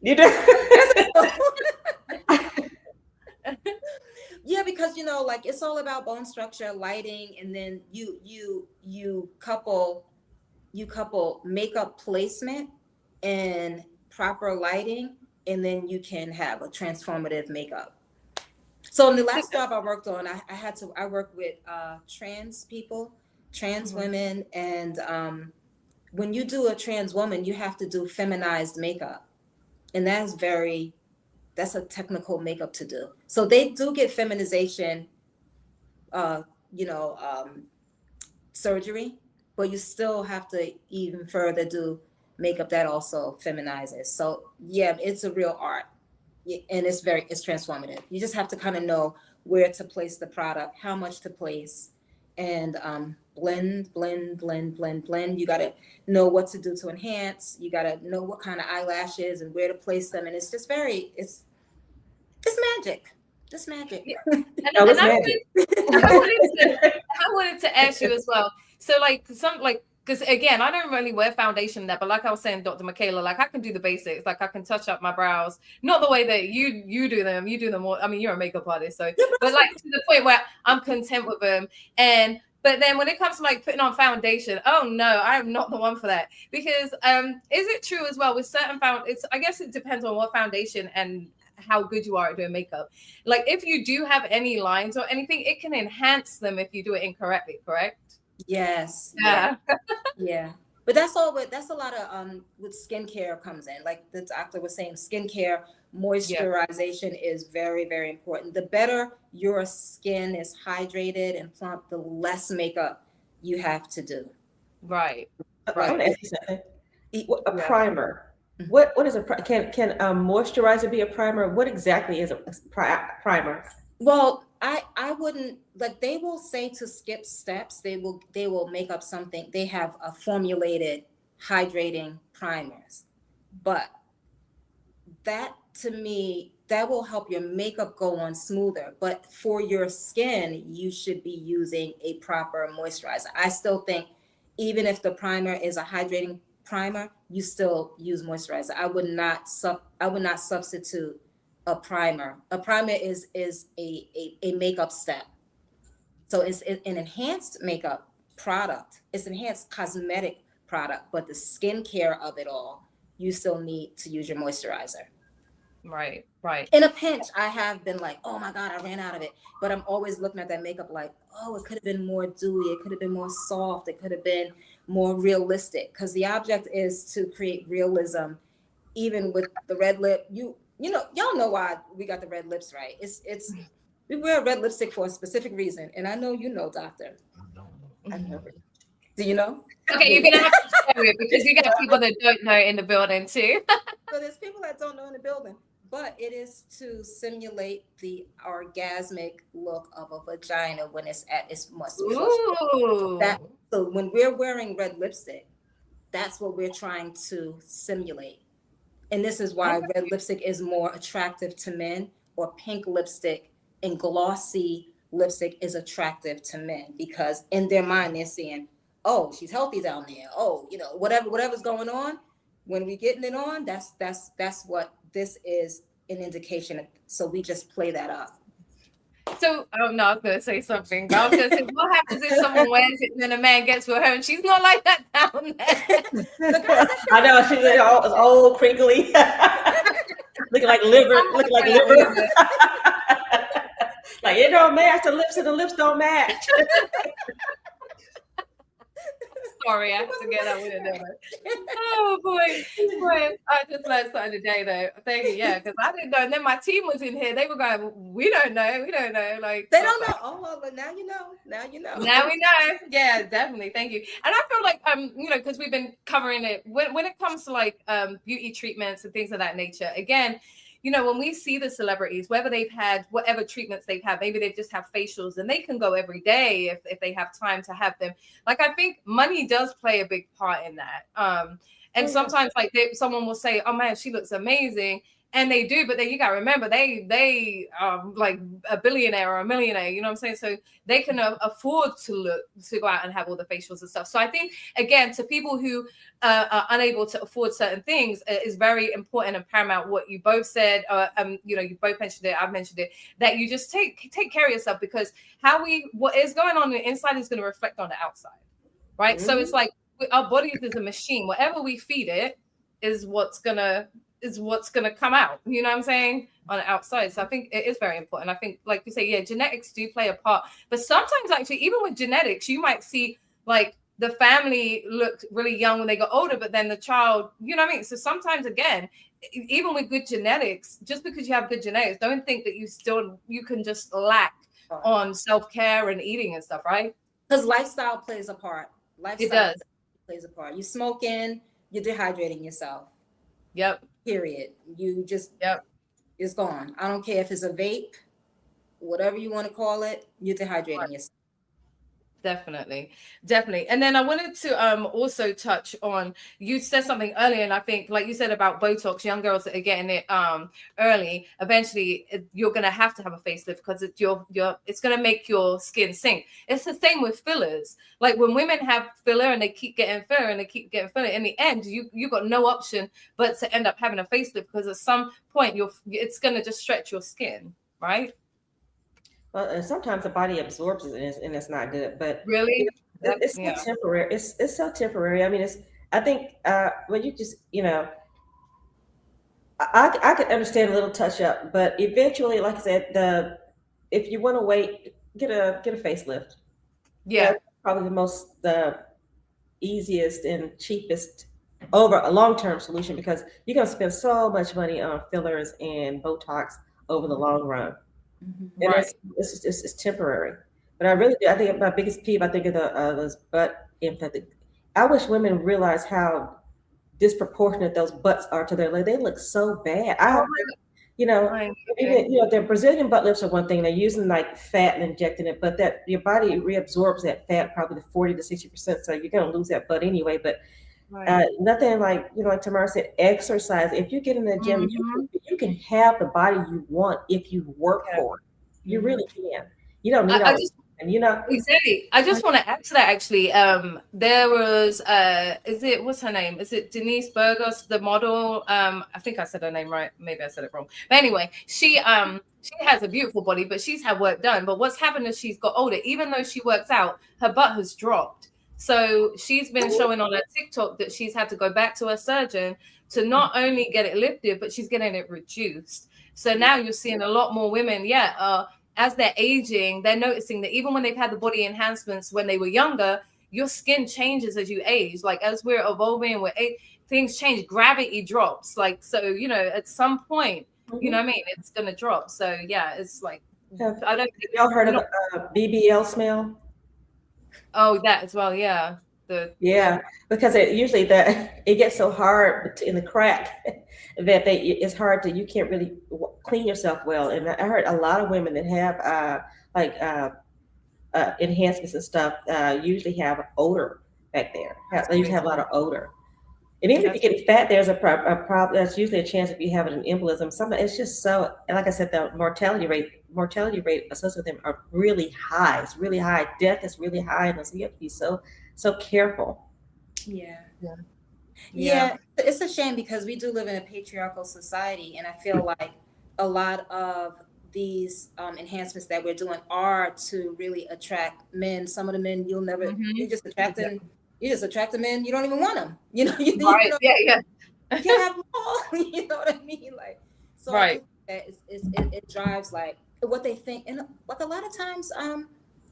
You do? Yeah, because it's all about bone structure, lighting, and then you couple makeup placement and proper lighting, and then you can have a transformative makeup. So in the last job I worked on, I worked with trans people, trans women, and when you do a trans woman, you have to do feminized makeup, and that's a technical makeup to do. So they do get feminization, surgery, but you still have to even further do makeup that also feminizes. So yeah, it's a real art, and it's transformative. You just have to kind of know where to place the product, how much to place, and blend. You got to know what to do to enhance. You got to know what kind of eyelashes and where to place them, and it's just it's magic. Just magic. Yeah. I wanted to ask you as well. So because again, I don't really wear foundation that, but like I was saying, Dr. Michaela, I can do the basics. I can touch up my brows, not the way that you do them. You do them more. I mean, you're a makeup artist, so but to the point where I'm content with them. But then when it comes to putting on foundation, oh no, I am not the one for that. Because is it true as well with certain I guess it depends on what foundation and how good you are at doing makeup. If you do have any lines or anything, it can enhance them if you do it incorrectly, correct? Yes. Yeah. Yeah. But that's a lot of with skincare comes in. Like the doctor was saying, skincare, moisturization is very, very important. The better your skin is hydrated and plump, the less makeup you have to do. Right. I want to ask you something. A primer. What is can moisturizer be a primer? What exactly is a primer? Well, I wouldn't they will say to skip steps. They will make up something. They have a formulated hydrating primers. But that, to me, that will help your makeup go on smoother. But for your skin, you should be using a proper moisturizer. I still think even if the primer is a hydrating primer, you still use moisturizer. I would not substitute a primer. A primer is a makeup step. So it's an enhanced makeup product. It's enhanced cosmetic product, but the skincare of it all, you still need to use your moisturizer. Right. In a pinch, I have been like, oh my God, I ran out of it. But I'm always looking at that makeup like, oh, it could have been more dewy. It could have been more soft. It could have been more realistic. Because the object is to create realism, even with the red lip. You know, y'all know why we got the red lips, right? It's we wear red lipstick for a specific reason. And I know you know, doctor. I know. Do you know? Okay, you're gonna have to show it because you got people that don't know in the building too. So there's people that don't know in the building, but it is to simulate the orgasmic look of a vagina when it's at its most. Ooh. So when we're wearing red lipstick, that's what we're trying to simulate. And this is why red lipstick is more attractive to men, or pink lipstick and glossy lipstick is attractive to men, because in their mind they're seeing, oh, she's healthy down there. Oh, you know, whatever's going on, when we getting it on, that's what this is an indication of. So we just play that up. So, oh no, I was gonna say something. I was gonna say, what happens if someone wears it and then a man gets with her and she's not like that down there? I know, she's all old, crinkly, looking like liver. Like, it don't match, the lips and the lips don't match. Sorry, I have to get that with it. Oh boy, I just learned something today though. Thank you, yeah, because I didn't know. And then my team was in here. They were going, we don't know. Like, they don't know. Oh, but now you know. Now we know. Yeah, definitely. Thank you. And I feel like you know, because we've been covering it when it comes to like beauty treatments and things of that nature. Again, you know, when we see the celebrities, whether they've had whatever treatments they've had, maybe they just have facials and they can go every day if they have time to have them. Like, I think money does play a big part in that. And sometimes like someone will say, oh man, she looks amazing. And they do, but then you got to remember they like a billionaire or a millionaire, you know what I'm saying? So they can afford to go out and have all the facials and stuff. So I think, again, to people who are unable to afford certain things, is very important and paramount what you both said. You know, you both mentioned it, I've mentioned it, that you just take care of yourself, because what is going on the inside is going to reflect on the outside, right? Mm-hmm. So it's like our body is a machine. Whatever we feed it is what's gonna come out, you know what I'm saying, on the outside. So I think it is very important. I think, like you say, yeah, genetics do play a part, but sometimes actually, even with genetics, you might see like the family looked really young when they got older, but then the child, you know what I mean? So sometimes, again, even with good genetics, just because you have good genetics, don't think that you can just lack on self-care and eating and stuff, right? Because lifestyle plays a part. It does. Plays a part. You smoking, you're dehydrating yourself. Yep. Period. You just, it's gone. I don't care if it's a vape, whatever you want to call it, you're dehydrating yourself. Definitely. And then I wanted to also touch on, you said something earlier, and I think, like you said about Botox, young girls that are getting it early, eventually you're going to have a facelift, because it's going to make your skin sink. It's the same with fillers. Like when women have filler and they keep getting filler in the end, you got no option but to end up having a facelift, because at some point it's going to just stretch your skin, right? Well, and sometimes the body absorbs it and it's not good. But really, it's so temporary. It's so temporary. I mean, I think when you just, you know, I could understand a little touch up, but eventually, like I said, if you want to wait, get a facelift. Yeah, that's probably the easiest and cheapest over a long-term solution, because you're gonna spend so much money on fillers and Botox over the long run. Mm-hmm. And right. It's temporary. But I really do. I think my biggest peeve, I think, of those butt implants. I wish women realize how disproportionate those butts are to their leg. They look so bad. The Brazilian butt lifts are one thing. They're using like fat and injecting it, but that your body reabsorbs that fat probably to 40 to 60%. So you're gonna lose that butt anyway. But Right. Nothing like, like Tamara said, exercise. If you get in the gym, you can have the body you want if you work Yeah. for it. You really can. You don't need I all just and you know. exactly. I just want to add to that actually. There was is it what's her name? Is it Denise Burgos, the model? I think I said her name right. Maybe I said it wrong. But anyway, she has a beautiful body, but she's had work done. But what's happened is she's got older. Even though she works out, her butt has dropped. So she's been showing on her TikTok that she's had to go back to her surgeon to not only get it lifted, but she's getting it reduced. So now you're seeing a lot more women, as they're aging, they're noticing that even when they've had the body enhancements when they were younger, your skin changes as you age. Like as we're evolving, things change, gravity drops. Like, so, at some point, you know what I mean? It's going to drop. So yeah, it's like, I don't think y'all heard of BBL smell? Oh, that as well. Yeah. Yeah, because it gets so hard in the crack that it's hard you can't really clean yourself well. And I heard a lot of women that have enhancements and stuff usually have odor back there. They usually have a lot of odor. And even if you get fat, there's a problem. That's usually a chance if you have an embolism. It's just so, and like I said, the mortality rate associated with them are really high. It's really high. Death is really high, and so you have to be so careful. Yeah. It's a shame because we do live in a patriarchal society, and I feel like a lot of these enhancements that we're doing are to really attract men. Some of the men you'll never, you just attract the men you don't even want them. You know, you can't have them all. You know what I mean? Like, so I think that it drives like what they think, and like a lot of times,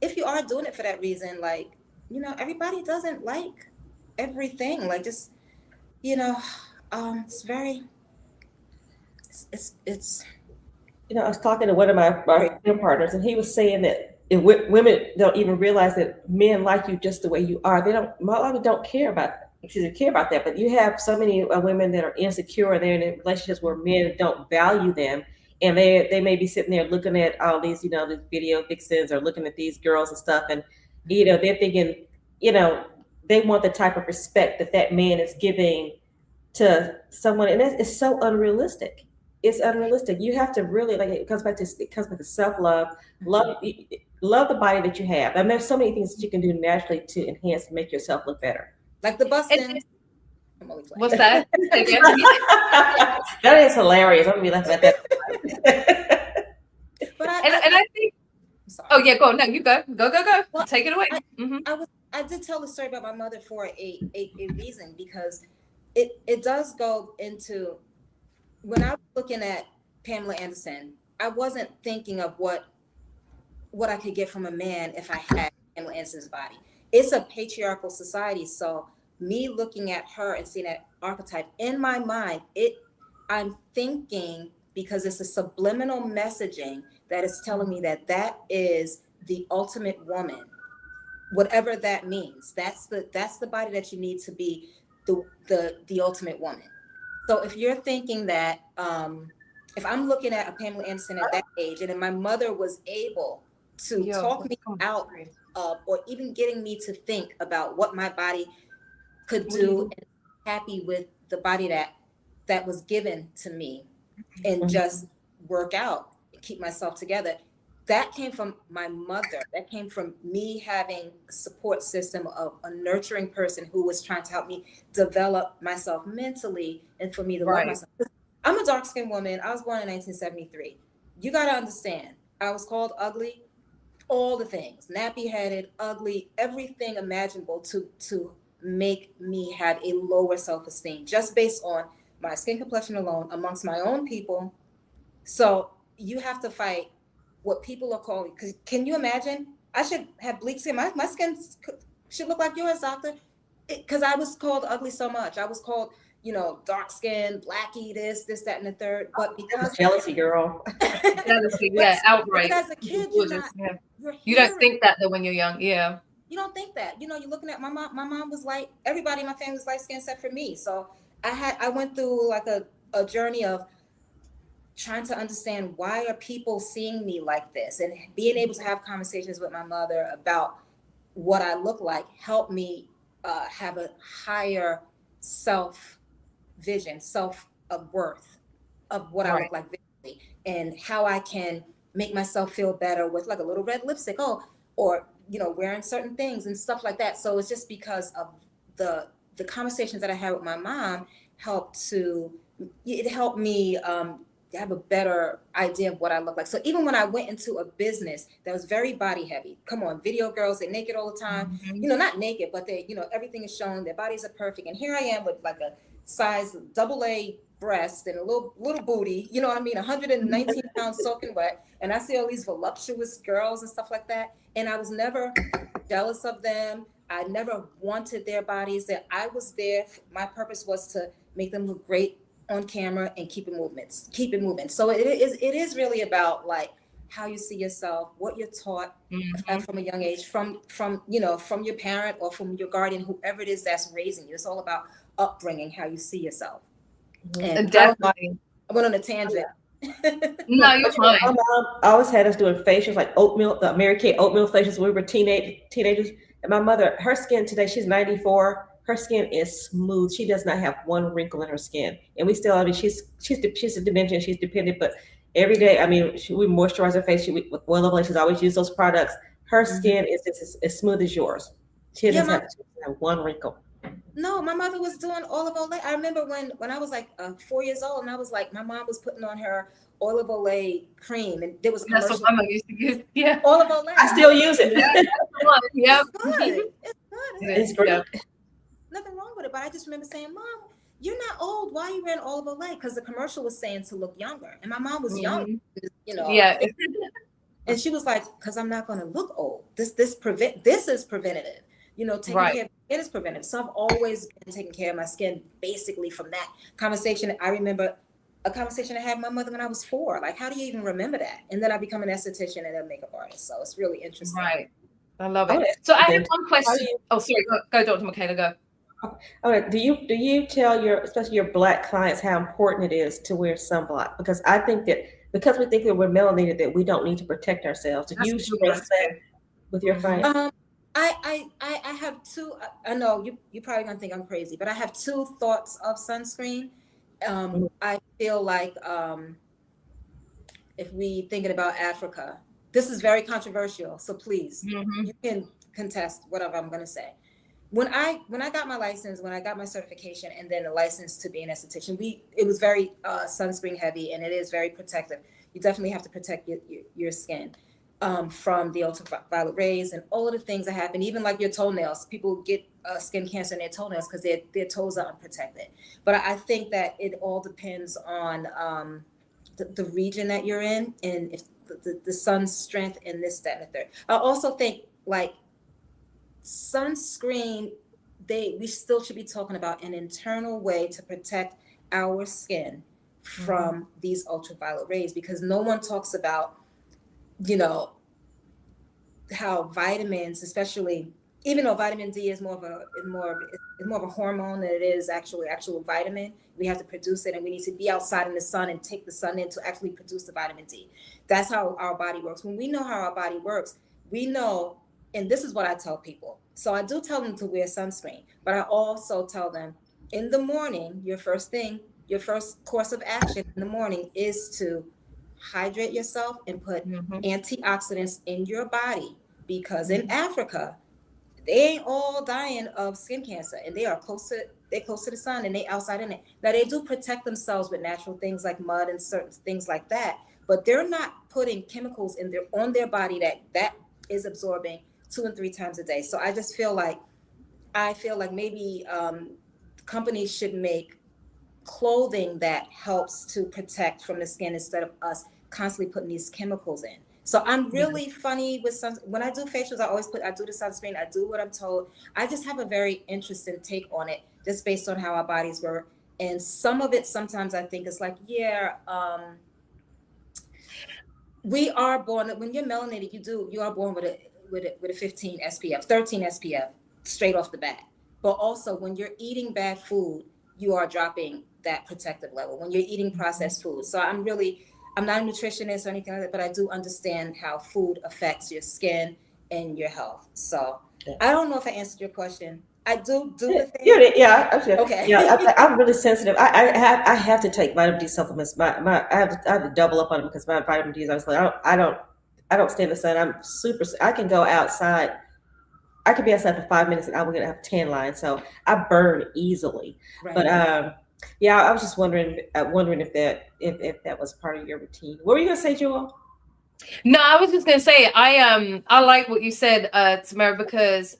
if you are doing it for that reason, like, everybody doesn't like everything. Like, just, it's very, it's. I was talking to one of my film partners, and he was saying that women don't even realize that men like you just the way you are. A lot of them don't care about that. But you have so many women that are insecure, and they're in relationships where men don't value them, and they may be sitting there looking at all these, these video vixens, or looking at these girls and stuff, and they're thinking, they want the type of respect that man is giving to someone, and it's so unrealistic. It's unrealistic. You have to really, like, it comes back to self-love, love the body that you have. And there's so many things that you can do naturally to enhance and make yourself look better. Like the busting. What's that? That is hilarious. I'm gonna be laughing at that. But I think. Oh yeah, go. No, you go. Go. Well, take it away. I did tell the story about my mother for a reason, because it does go into, when I was looking at Pamela Anderson, I wasn't thinking of what I could get from a man if I had Pamela Anderson's body. It's a patriarchal society, so me looking at her and seeing that archetype in my mind, I'm thinking, because it's a subliminal messaging that is telling me that is the ultimate woman, whatever that means. That's the body that you need to be the ultimate woman. So if you're thinking that, if I'm looking at a Pamela Anderson at that age, and then my mother was able to talk me out of, or even getting me to think about what my body could do, and happy with the body that was given to me, and just work out and keep myself together. That came from my mother. That came from me having a support system of a nurturing person who was trying to help me develop myself mentally, and for me to love myself. I'm a dark-skinned woman. I was born in 1973. You got to understand, I was called ugly, all the things, nappy-headed, ugly, everything imaginable to make me have a lower self-esteem, just based on my skin complexion alone amongst my own people. So you have to fight what people are calling, because can you imagine? I should have bleak skin. My skin should look like yours, doctor, because I was called ugly so much. I was called, dark skin, blackie, this, that, and the third. But because jealousy, girl. Jealousy, outright. As a kid, you don't think that though when you're young, yeah. You don't think that. You're looking at my mom. My mom was like, everybody in my family was light skinned except for me. So I went through like a journey of trying to understand, why are people seeing me like this, and being able to have conversations with my mother about what I look like helped me have a higher self-vision, self-worth of what I look like visually, and how I can make myself feel better with like a little red lipstick, or wearing certain things and stuff like that. So it's just because of the conversations that I had with my mom helped me have a better idea of what I look like. So even when I went into a business that was very body heavy, come on, video girls, they're naked all the time, not naked, but they, everything is shown, their bodies are perfect. And here I am with like a size AA breast and a little booty, you know what I mean? 119 pounds soaking wet. And I see all these voluptuous girls and stuff like that. And I was never jealous of them. I never wanted their bodies. That I was there. My purpose was to make them look great on camera and keep it moving. So it is really about like how you see yourself, what you're taught from a young age, from your parent or from your guardian, whoever it is that's raising you. It's all about upbringing, how you see yourself. And definitely. I went on a tangent. No, you're fine. My mom always had us doing facials, like oatmeal, the Mary Kay oatmeal facials when we were teenagers. And my mother, her skin today, she's 94. Her skin is smooth. She does not have one wrinkle in her skin. And we still, she's a dementia, she's dependent, but every day, we moisturize her face with oil of Olay. She's always used those products. Her skin is just as smooth as yours. She doesn't have one wrinkle. No, my mother was doing olive Olay. I remember when I was like 4 years old, and I was like, my mom was putting on her olive Olay cream, and there was a commercial. That's what Mama used to use. Yeah, olive Olay. I still use it. Yeah, It's good. It's great. Nothing wrong with it, but I just remember saying, Mom, you're not old. Why are you wearing olive Olay? Because the commercial was saying to look younger, and my mom was young. Yeah. And she was like, because I'm not going to look old. This is preventative. Taking care of it is preventative. So I've always been taking care of my skin basically from that conversation. I remember a conversation I had with my mother when I was 4. Like, how do you even remember that? And then I become an esthetician and a makeup artist. So it's really interesting. Right. I love it. So I have one question. Oh, sorry. Go, Dr. Michaela, go. Okay. Do you tell especially your Black clients how important it is to wear sunblock? Because I think that because we think that we're melanated, that we don't need to protect ourselves. Do you stress that with your clients? I have two. I know you're probably gonna think I'm crazy, but I have 2 thoughts of sunscreen. I feel like if we thinking about Africa, this is very controversial. So please, you can contest whatever I'm gonna say. When I got my license, when I got my certification, and then the license to be an esthetician, it was very sunscreen heavy, and it is very protective. You definitely have to protect your skin from the ultraviolet rays and all of the things that happen. Even like your toenails, people get skin cancer in their toenails because their toes are unprotected. But I think that it all depends on the region that you're in, and if the sun's strength and this, that, and the third. I also think like sunscreen, we still should be talking about an internal way to protect our skin from these ultraviolet rays, because no one talks about, how vitamins, especially, even though vitamin D is more of a hormone than it is actual vitamin. We have to produce it, and we need to be outside in the sun and take the sun in to actually produce the vitamin D. That's how our body works. When we know how our body works, we know, and this is what I tell people. So I do tell them to wear sunscreen, but I also tell them in the morning, your first course of action in the morning is to hydrate yourself and put antioxidants in your body, because in Africa, they ain't all dying of skin cancer, and they're close to the sun, and they outside in it. Now they do protect themselves with natural things like mud and certain things like that, but they're not putting chemicals on their body that is absorbing 2 and 3 times a day. So I just feel like maybe companies should make clothing that helps to protect from the skin instead of us constantly putting these chemicals in. So I'm really funny with when I do facials, I do the sunscreen, I do what I'm told. I just have a very interesting take on it, just based on how our bodies work. And some of it, sometimes I think it's like, we are born, when you're melanated, you are born with a 15 SPF, 13 SPF straight off the bat. But also when you're eating bad food, you are dropping that protective level when you're eating processed food. So I'm not a nutritionist or anything like that, but I do understand how food affects your skin and your health. So I don't know if I answered your question. I do the thing. Yeah, actually, Okay. yeah. I'm really sensitive. I have to take vitamin D supplements. I have to double up on them because my vitamin D is obviously I don't stay in the sun. I can go outside. I could be outside for 5 minutes and I'm gonna have 10 lines. So I burn easily. Right. But yeah, I was just wondering if that was part of your routine. What were you gonna say, Jewel? No, I was just gonna say I like what you said, Tamara, because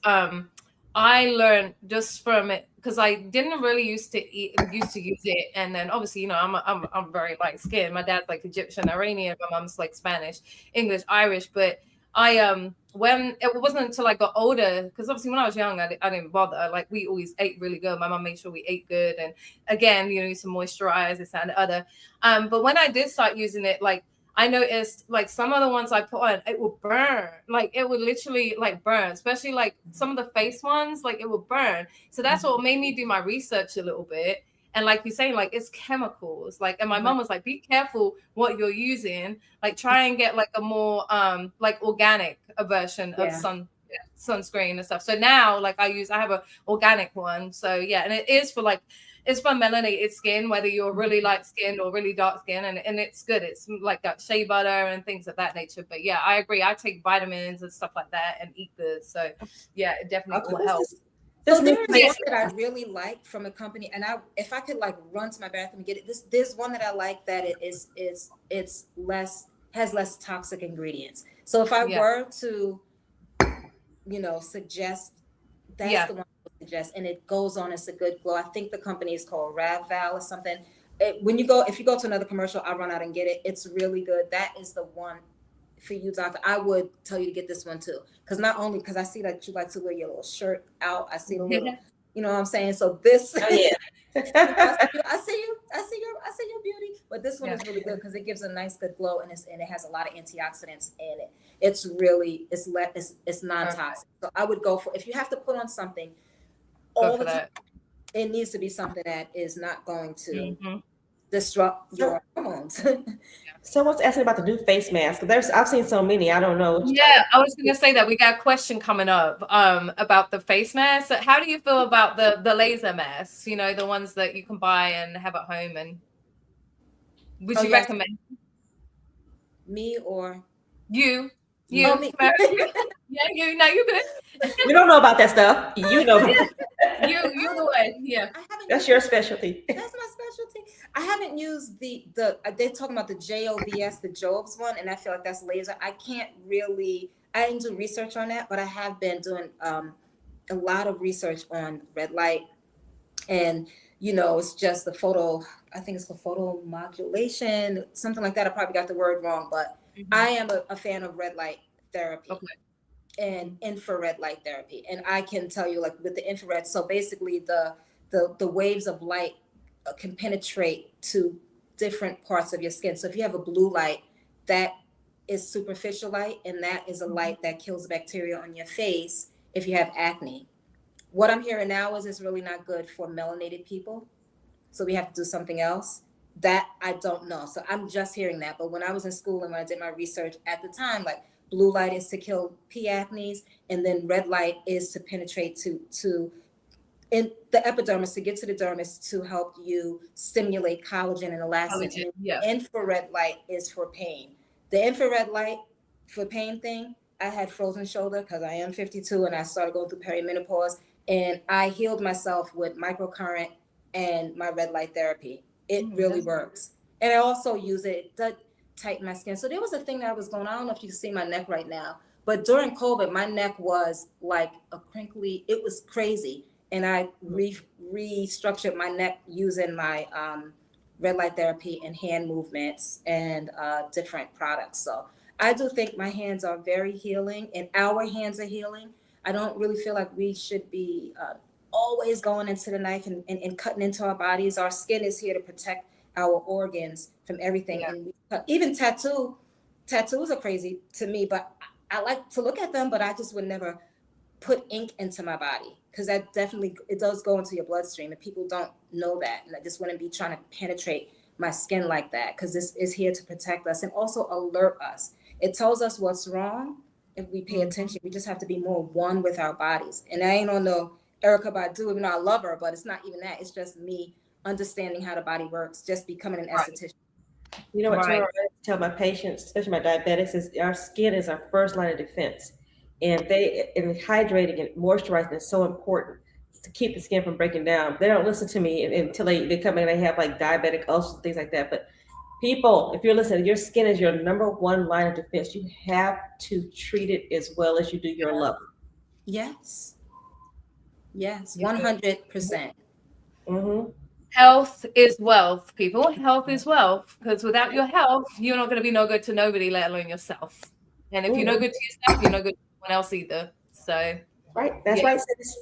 I learned just from it because I didn't really used to use it, and then obviously I'm very light skinned. My dad's like Egyptian, Iranian, my mom's like Spanish, English, Irish, but I when it wasn't until I got older, because obviously when I was young I didn't bother. Like we always ate really good. My mom made sure we ate good, and again need to moisturize this and the other. But when I did start using it, like I noticed like some of the ones I put on, it would burn. Like it would literally like burn, especially like some of the face ones, like it would burn. So that's what made me do my research a little bit. And like you're saying, like it's chemicals. Like, and my mom was like, be careful what you're using. Like try and get like a more like organic version of sunscreen and stuff. So now like I have an organic one. So yeah, and it is for like, it's for melanated skin, whether you're really light skinned or really dark skin, and it's good. It's like got shea butter and things of that nature. But yeah, I agree. I take vitamins and stuff like that and eat good. So yeah, it definitely will help. So there's one that I really like from a company, and if I could like run to my bathroom and get it, there's one that I like that has less toxic ingredients. So if I were to, suggest, that's the one I would suggest, and it goes on. It's a good glow. I think the company is called Ravval or something. If you go to another commercial, I'll run out and get it. It's really good. That is the one for you, doctor. I would tell you to get this one too, because not only because I see that you like to wear your little shirt out. I see the little, you know what I'm saying. So this, I see your beauty, but this one is really good because it gives a nice good glow, and it has a lot of antioxidants in it. It's non-toxic. So I would go for, if you have to put on something all the time, it needs to be something that is not going to disrupt your hormones. Someone's asking about the new face mask. I've seen so many. I don't know. Yeah, I was going to say that we got a question coming up about the face mask. How do you feel about the laser masks? The ones that you can buy and have at home, and would you recommend? Me or you? You. Oh, me. Yeah, you. No, you're good. We don't know about that stuff. You know. You're the one. Yeah. That's your specialty. That's my specialty. I haven't used they're talking about the JOVS, the Jobs one, and I feel like that's laser. I didn't do research on that, but I have been doing a lot of research on red light, and it's just the photo. I think it's for photo modulation, something like that. I probably got the word wrong, but I am a fan of red light therapy and infrared light therapy. And I can tell you, like with the infrared, so basically the waves of light can penetrate to different parts of your skin. So if you have a blue light, that is superficial light, and that is a light that kills bacteria on your face if you have acne. What I'm hearing now is it's really not good for melanated people. So we have to do something else. That I don't know. So I'm just hearing that. But when I was in school and when I did my research at the time, like blue light is to kill P. acnes, and then red light is to penetrate to in the epidermis, to get to the dermis, to help you stimulate collagen and elastin. Infrared light is for pain. The infrared light for pain thing, I had frozen shoulder because I am 52 and I started going through perimenopause, and I healed myself with microcurrent and my red light therapy. It really works. And I also use it to tighten my skin. So there was a thing that was going on. I don't know if you can see my neck right now, but during COVID, my neck was like a crinkly, it was crazy. And I restructured my neck using my red light therapy and hand movements and different products. So I do think my hands are very healing, and our hands are healing. I don't really feel like we should be always going into the knife and cutting into our bodies. Our skin is here to protect our organs from everything. And even tattoos are crazy to me, but I like to look at them, but I just would never put ink into my body, because that definitely, it does go into your bloodstream, and people don't know that. And I just wouldn't be trying to penetrate my skin like that, because this is here to protect us and also alert us. It tells us what's wrong if we pay attention. We just have to be more one with our bodies. And I ain't on no Erykah Badu, even though I love her, but it's not even that. It's just me understanding how the body works, just becoming an esthetician. You know what, Right. Tamara, I tell my patients, especially my diabetics, is our skin is our first line of defense. And hydrating and moisturizing is so important to keep the skin from breaking down. They don't listen to me until they come in and they have like diabetic ulcers, things like that. But people, if you're listening, your skin is your number one line of defense. You have to treat it as well as you do your love. Yes. Yes, 100%. Mm-hmm. Health is wealth, people. Health is wealth, because without your health, you're not going to be no good to nobody, let alone yourself. And if you're no good to yourself, you're no good to anyone else either. So, Right. That's right, sis.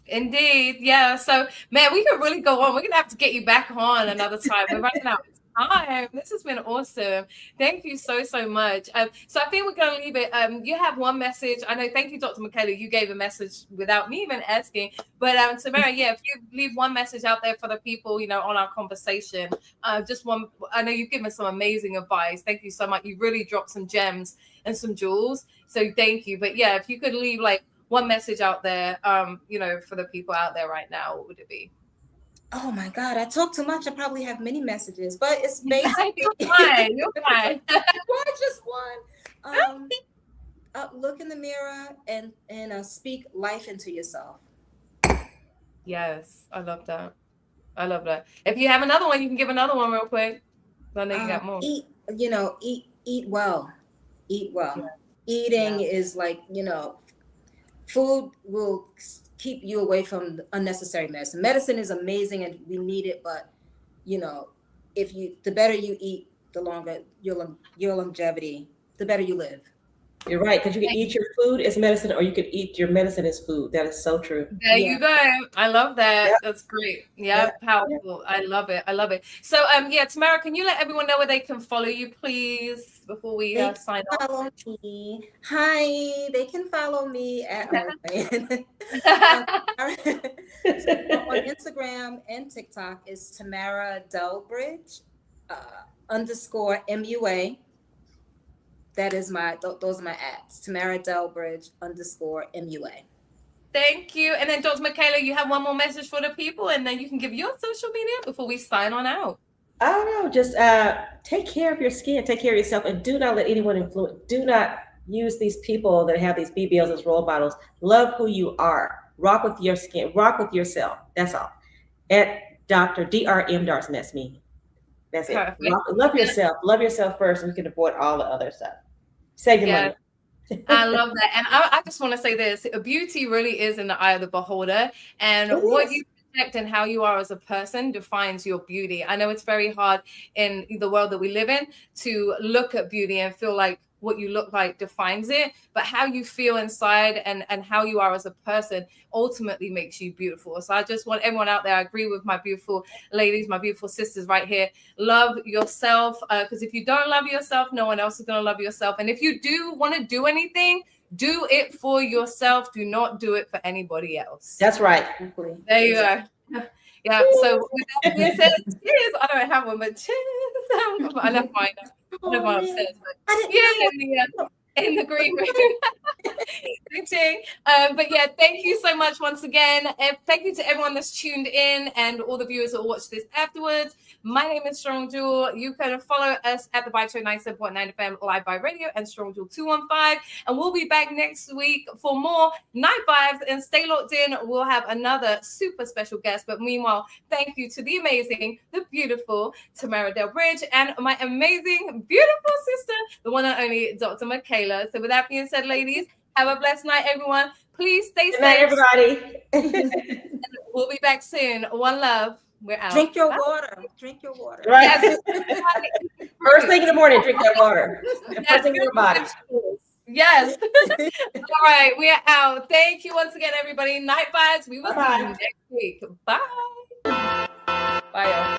Indeed. Yeah. So, man, we could really go on. We're going to have to get you back on another time. We're running out of time. This has been awesome. Thank you so much. So I think we're going to leave it. You have one message. I know. Thank you, Dr. Michaela. You gave a message without me even asking. But Tamara, yeah, if you leave one message out there for the people, on our conversation, just one. I know you've given some amazing advice. Thank you so much. You really dropped some gems and some jewels. So thank you. But yeah, if you could leave like one message out there, for the people out there right now, what would it be? Oh my God, I talk too much. I probably have many messages, but it's basically You're fine. Why just one? Look in the mirror and speak life into yourself. Yes, I love that. If you have another one, you can give another one real quick. I know you got more. Eat well. Eat well. Yeah. Eating is like, food will keep you away from unnecessary medicine. Medicine is amazing and we need it, but the better you eat, the longer your longevity, the better you live. You're right, because you can eat your food as medicine, or you can eat your medicine as food. That is so true. There you go. I love that. Yep. That's great. Yeah, powerful. Yep. I love it. So, Tamara, can you let everyone know where they can follow you, please, before we sign off? Follow me. Hi, they can follow me at on Instagram and TikTok is Tamara Delbridge _MUA. That is those are my ads. Tamara Delbridge _MUA. Thank you. And then Dr. Michaela, you have one more message for the people, and then you can give your social media before we sign on out. I don't know. Just take care of your skin, take care of yourself, and do not let anyone influence. Do not use these people that have these BBLs as role models. Love who you are. Rock with your skin. Rock with yourself. That's all. At Dr. DRM Darson, that's me. That's it. Love yourself. Love yourself first, and you can avoid all the other stuff. Save your money. I love that. And I just want to say this. Beauty really is in the eye of the beholder. And what you project and how you are as a person defines your beauty. I know it's very hard in the world that we live in to look at beauty and feel like what you look like defines it, but how you feel inside and how you are as a person ultimately makes you beautiful. So I just want everyone out there, I agree with my beautiful ladies, my beautiful sisters right here. Love yourself, because if you don't love yourself, no one else is going to love yourself. And if you do want to do anything, do it for yourself. Do not do it for anybody else. That's right. There you go. Yeah. So with that being said, cheers. I don't have one, but cheers. I never mind. I never mind upstairs, but in the green room. But yeah, thank you so much once again. And thank you to everyone that's tuned in and all the viewers that will watch this afterwards. My name is Strong Jewel. You can follow us at the Vibe Show 97.9 FM live by radio and Strong Jewel 215. And we'll be back next week for more Night Vibes. And stay locked in. We'll have another super special guest. But meanwhile, thank you to the amazing, the beautiful Tamara Delbridge and my amazing, beautiful sister, the one and only Dr. Michaela. So with that being said, ladies, have a blessed night, everyone. Please stay safe. Good night, everybody. We'll be back soon. One love. We're out. Drink your water. Drink your water. Right. Yes. First thing in the morning, drink that water. First thing in your body. Yes. All right. We are out. Thank you once again, everybody. Night Vibes. We will see you next week. Bye. Bye, y'all.